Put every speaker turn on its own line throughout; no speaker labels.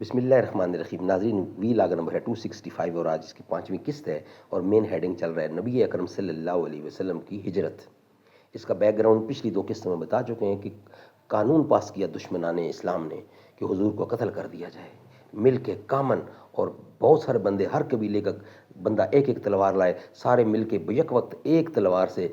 بسم اللہ الرحمن الرحیم۔ ناظرین، وی لاگ نمبر ہے 265 اور آج اس کی 5ویں قسط ہے اور مین ہیڈنگ چل رہا ہے نبی اکرم صلی اللہ علیہ وسلم کی ہجرت۔ اس کا بیک گراؤنڈ پچھلی 2 قسطوں میں بتا چکے ہیں کہ قانون پاس کیا دشمنان اسلام نے کہ حضور کو قتل کر دیا جائے، مل کے کامن، اور بہت سارے بندے، ہر قبیلے کا بندہ ایک ایک تلوار لائے، سارے مل کے یک وقت ایک تلوار سے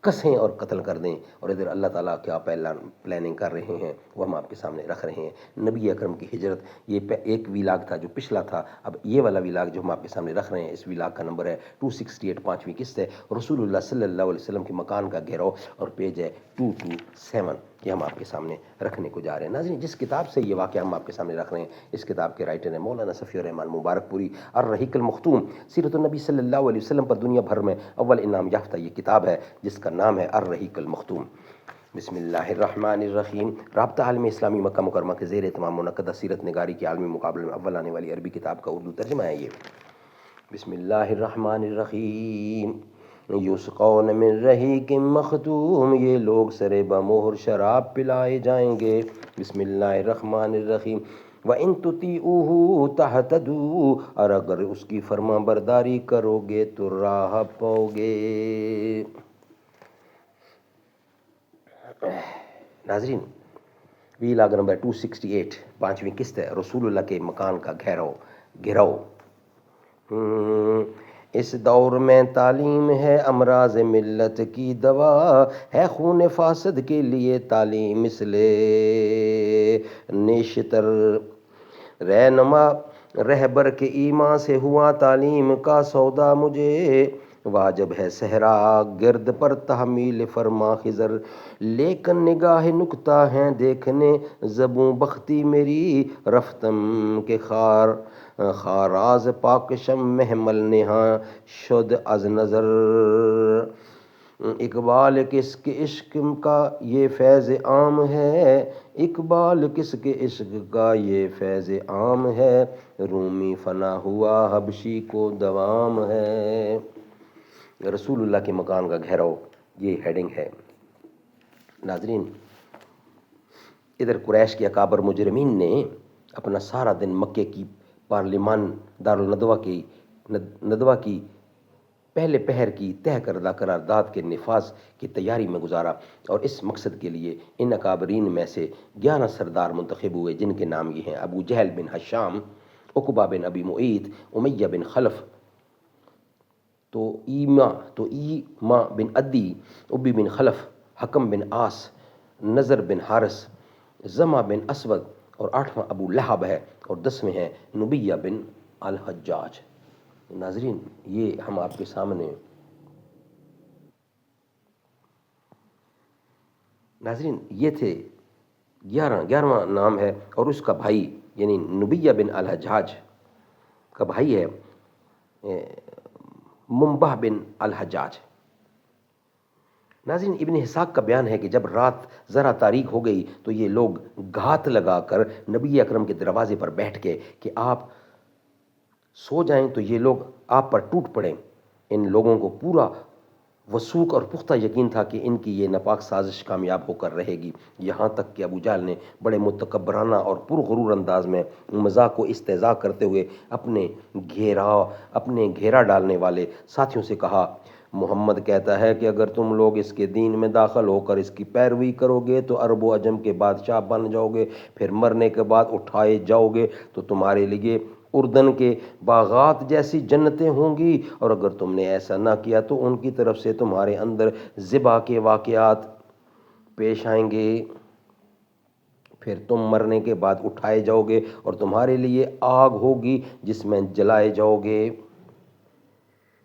کسیں اور قتل کر دیں۔ اور ادھر اللہ تعالیٰ کیا پلاننگ کر رہے ہیں وہ ہم آپ کے سامنے رکھ رہے ہیں۔ نبی اکرم کی ہجرت، یہ ایک ویلاگ تھا جو پچھلا تھا، اب یہ والا ویلاگ جو ہم آپ کے سامنے رکھ رہے ہیں، اس ویلاگ کا نمبر ہے 268، 5ویں قسط ہے۔ رسول اللہ صلی اللہ علیہ وسلم کے مکان کا گھیراؤ، اور پیج ہے 227، یہ ہم آپ کے سامنے رکھنے کو جا رہے ہیں۔ ناظرین، جس کتاب سے یہ واقعہ ہم آپ کے سامنے رکھ رہے ہیں، اس کتاب کے رائٹر ہیں مولانا صفی الرحمان مبارک پوری، الرحیق المختوم، سیرت النبی صلی اللہ علیہ وسلم پر دنیا بھر میں اول انعام یافتہ یہ کتاب ہے جس کا نام ہے الرحیق المختوم۔ بسم اللہ الرحمن الرحیم۔ رابطہ عالم اسلامی مکہ مکرمہ کے زیر اہتمام منعقدہ سیرت نگاری کے عالمی مقابلے میں اول آنے والی عربی کتاب کا اردو ترجمہ ہے یہ۔ بسم اللہ الرحمن الرحیم۔ یسقون من رحیق مختوم، یہ لوگ سرے بمہر شراب پلائے جائیں گے۔ بسم اللہ الرحمن الرحیم۔ وَإِن تُطِيعُوهُ تَهْتَدُوا، اور اگر اس کی فرما برداری کرو گے تو راہ پاؤ گے۔ ناظرین، وی لاگ نمبر 268، 5ویں قسط ہے، رسول اللہ کے مکان کا گھیراؤ۔ اس دور میں تعلیم ہے امراض ملت کی دوا، ہے خون فاسد کے لیے تعلیم اس لیے نیشتر رہنما رہبر کے ایمان سے ہوا تعلیم کا سودا مجھے، واجب ہے صحرا گرد پر تحمیل فرما خضر، لیکن نگاہ نکتہ ہیں دیکھنے زبوں بختی میری، رفتم کے خاراز پاک شم محمل نہاں شد از نظر، اقبال کس کے عشق کا یہ فیض عام ہے، اقبال کس کے عشق کا یہ فیض عام ہے، رومی فنا ہوا حبشی کو دوام ہے۔ رسول اللہ کے مکان کا گھیراؤ، یہ ہیڈنگ ہے۔ ناظرین، ادھر قریش کے اکابر مجرمین نے اپنا سارا دن مکے کی پارلیمان دارالندوہ کی پہلے پہر کی طے کردہ قرارداد کے نفاذ کی تیاری میں گزارا، اور اس مقصد کے لیے ان اکابرین میں سے 11 سردار منتخب ہوئے، جن کے نام یہ ہیں: ابو جہل بن ہشام، عقبہ بن ابی معیط، امیہ بن خلف، ایما بن عدی، ابی بن خلف، حکم بن عاص، نظر بن حارث، زمہ بن اسود، اور 8واں ابو لہب ہے، اور 10ویں ہیں نبیہ بن الحجاج۔ ناظرین، یہ ہم آپ کے سامنے یہ تھے 11واں نام ہے، اور اس کا بھائی یعنی نبیہ بن الحجاج کا بھائی ہے منبہ بن الحجاج۔ ناظرین، ابن اسحاق کا بیان ہے کہ جب رات ذرا تاریک ہو گئی تو یہ لوگ گھات لگا کر نبی اکرم کے دروازے پر بیٹھ کے کہ آپ سو جائیں تو یہ لوگ آپ پر ٹوٹ پڑیں۔ ان لوگوں کو پورا وثوق اور پختہ یقین تھا کہ ان کی یہ ناپاک سازش کامیاب ہو کر رہے گی، یہاں تک کہ ابو جہل نے بڑے متکبرانہ اور پرغرور انداز میں مذاق و استہزاء کرتے ہوئے اپنے گھیرا ڈالنے والے ساتھیوں سے کہا: محمد کہتا ہے کہ اگر تم لوگ اس کے دین میں داخل ہو کر اس کی پیروی کرو گے تو عرب و عجم کے بادشاہ بن جاؤ گے، پھر مرنے کے بعد اٹھائے جاؤ گے تو تمہارے لیے اردن کے باغات جیسی جنتیں ہوں گی، اور اگر تم نے ایسا نہ کیا تو ان کی طرف سے تمہارے اندر ذبح کے واقعات پیش آئیں گے، پھر تم مرنے کے بعد اٹھائے جاؤ گے اور تمہارے لیے آگ ہوگی جس میں جلائے جاؤ گے۔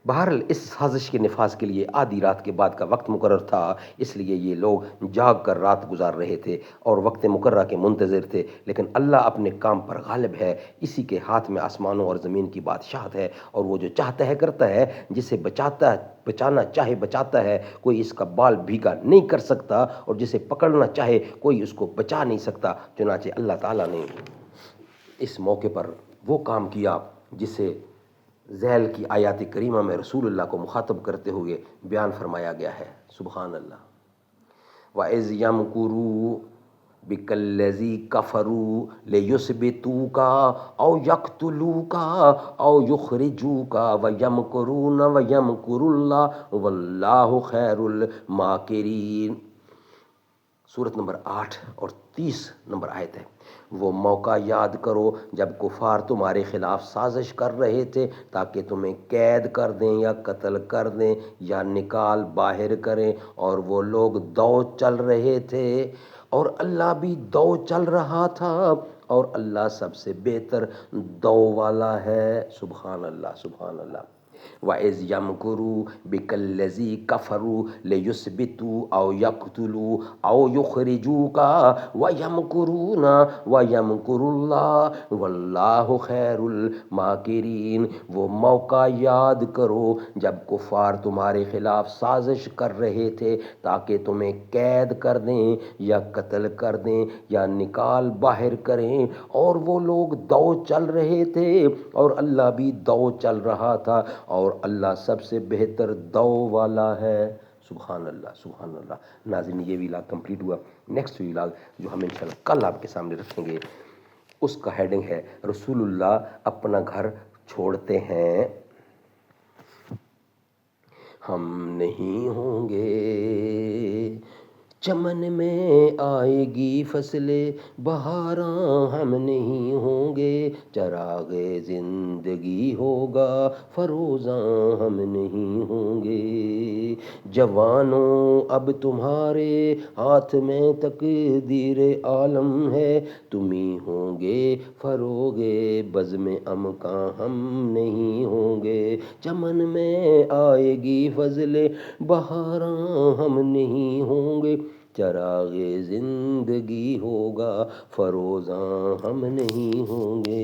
بہرحال اس سازش کے نفاذ کے لیے آدھی رات کے بعد کا وقت مقرر تھا، اس لیے یہ لوگ جاگ کر رات گزار رہے تھے اور وقت مقررہ کے منتظر تھے، لیکن اللہ اپنے کام پر غالب ہے، اسی کے ہاتھ میں آسمانوں اور زمین کی بادشاہت ہے، اور وہ جو چاہتا ہے کرتا ہے، جسے بچانا چاہے بچاتا ہے، کوئی اس کا بال بھیگا نہیں کر سکتا، اور جسے پکڑنا چاہے کوئی اس کو بچا نہیں سکتا۔ چنانچہ اللہ تعالیٰ نے اس موقع پر وہ کام کیا جسے ذیل کی آیات کریمہ میں رسول اللہ کو مخاطب کرتے ہوئے بیان فرمایا گیا ہے۔ سبحان اللہ۔ وَإِذْ يَمْكُرُ بکلذی کفروا لیثبتوک او یقتلوک او یخرجوک ویمکرون ویمکر اللہ واللہ خیر الماکرین۔ سورت نمبر 8 اور 30 نمبر آیت ہے۔ وہ موقع یاد کرو جب کفار تمہارے خلاف سازش کر رہے تھے تاکہ تمہیں قید کر دیں یا قتل کر دیں یا نکال باہر کریں، اور وہ لوگ دو چل رہے تھے اور اللہ بھی دو چل رہا تھا، اور اللہ سب سے بہتر دو والا ہے۔ سبحان اللہ، سبحان اللہ۔ وَإِذْ يَمْكُرُوا بِكَ الَّذِي كَفَرُوا لِيُثْبِتُوكَ أَوْ يَقْتُلُوكَ أَوْ يُخْرِجُوكَ وَيَمْكُرُونَ وَيَمْكُرُ اللَّهُ وَاللَّهُ خَيْرُ الْمَاكِرِينَ۔ وہ موقع یاد کرو جب کفار تمہارے خلاف سازش کر رہے تھے تاکہ تمہیں قید کر دیں یا قتل کر دیں یا نکال باہر کریں، اور وہ لوگ دو چل رہے تھے اور اللہ بھی دو چل رہا تھا، اور اللہ سب سے بہتر دو والا ہے۔ سبحان اللہ، سبحان اللہ۔ ناظرین، یہ ویلاگ کمپلیٹ ہوا۔ نیکسٹ ویلاگ جو ہم انشاءاللہ کل آپ کے سامنے رکھیں گے، اس کا ہیڈنگ ہے رسول اللہ اپنا گھر چھوڑتے ہیں، ہم نہیں ہوں گے، چمن میں آئے گی فصل بہاراں ہم نہیں ہوں گے، چراغ زندگی ہوگا فروزاں ہم نہیں ہوں گے، جوانوں اب تمہارے ہاتھ میں تقدیر عالم ہے، تم ہی ہوں گے فروغ بزم امکاں ہم نہیں ہوں گے، چمن میں آئے گی فضل بہاراں ہم نہیں ہوں گے، چراغ زندگی ہوگا فروزاں ہم نہیں ہوں گے۔